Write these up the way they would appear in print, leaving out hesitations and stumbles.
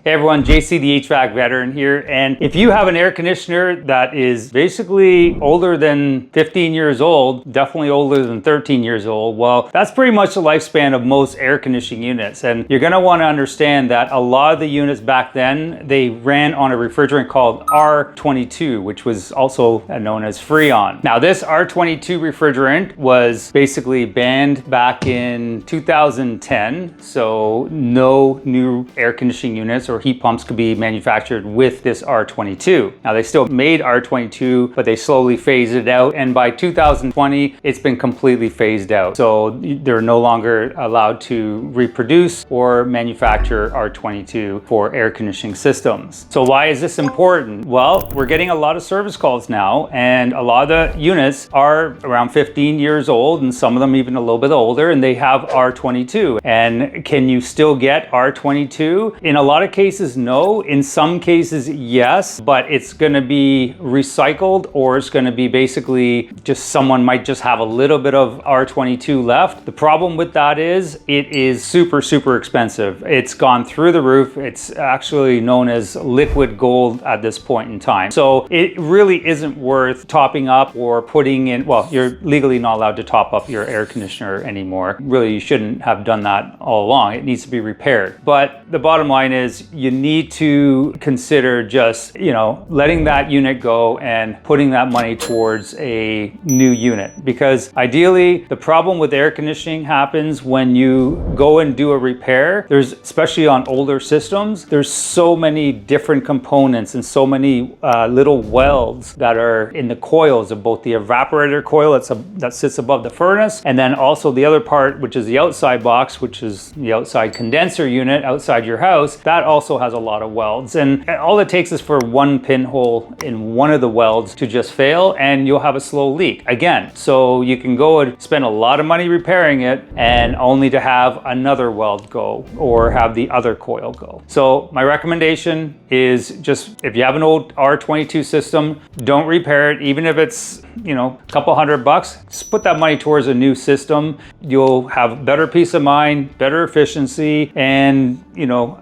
Hey everyone, JC the HVAC Veteran here, and if you have an air conditioner that is basically older than 15 years old, definitely older than 13 years old, well, that's pretty much the lifespan of most air conditioning units. And you're going to want to understand that a lot of the units back then, they ran on a refrigerant called R22, which was also known as Freon. Now this R22 refrigerant was basically banned back in 2010, so no new air conditioning units or heat pumps could be manufactured with this R22. Now they still made R22, but they slowly phased it out, and by 2020 it's been completely phased out. So they're no longer allowed to reproduce or manufacture R22 for air conditioning systems. So why is this important? Well, we're getting a lot of service calls now, and a lot of the units are around 15 years old, and some of them even a little bit older, and they have R22. And can you still get R22? In a lot of cases, no. In some cases, yes, but it's going to be recycled, or it's going to be basically just someone might just have a little bit of R22 left. The problem with that is it is super expensive. It's gone through the roof. It's actually known as liquid gold at this point in time. So it really isn't worth topping up or putting in. Well, you're legally not allowed to top up your air conditioner anymore. Really, you shouldn't have done that all along. It needs to be repaired. But the bottom line is you need to consider just, letting that unit go and putting that money towards a new unit. Because ideally, the problem with air conditioning happens when you go and do a repair. There's, especially on older systems, there's so many different components and so many little welds that are in the coils of both the evaporator coil that sits above the furnace, and then also the other part, which is the outside box, which is the outside condenser unit outside your house. That also has a lot of welds, and all it takes is for one pinhole in one of the welds to just fail, and you'll have a slow leak again. So you can go and spend a lot of money repairing it and only to have another weld go or have the other coil go. So my recommendation is just, if you have an old R22 system, don't repair it. Even if it's, a couple $100, just put that money towards a new system. You'll have better peace of mind, better efficiency, and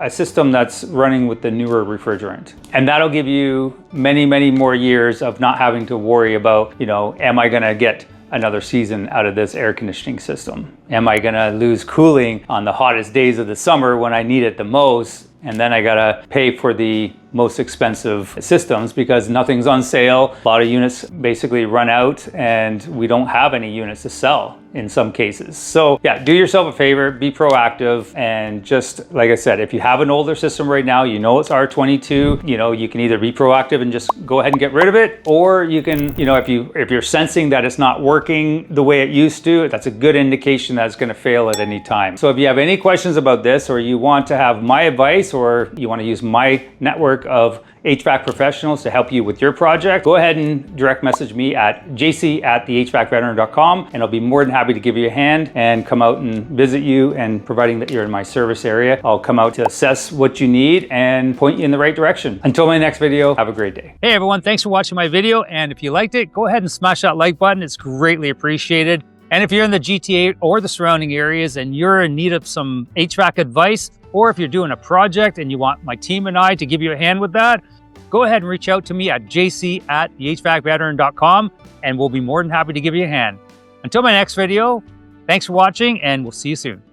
a system that's running with the newer refrigerant. And that'll give you many more years of not having to worry about, am I gonna get another season out of this air conditioning system? Am I gonna lose cooling on the hottest days of the summer when I need it the most? And then I gotta pay for the most expensive systems because nothing's on sale. A lot of units basically run out, and we don't have any units to sell in some cases. So yeah, do yourself a favor, be proactive, and just like I said, if you have an older system right now, it's R22, you can either be proactive and just go ahead and get rid of it, or you can, if you're sensing that it's not working the way it used to, that's a good indication that it's going to fail at any time. So if you have any questions about this, or you want to have my advice, or you want to use my network of HVAC professionals to help you with your project, go ahead and direct message me at jc@thehvacveteran.com, and I'll be more than happy to give you a hand and come out and visit you. And providing that you're in my service area, I'll come out to assess what you need and point you in the right direction. Until my next video, have a great day. Hey everyone, thanks for watching my video. And if you liked it, go ahead and smash that like button. It's greatly appreciated. And if you're in the GTA or the surrounding areas and you're in need of some HVAC advice, or if you're doing a project and you want my team and I to give you a hand with that, go ahead and reach out to me at jc@thehvacveteran.com, and we'll be more than happy to give you a hand. Until my next video, thanks for watching, and we'll see you soon.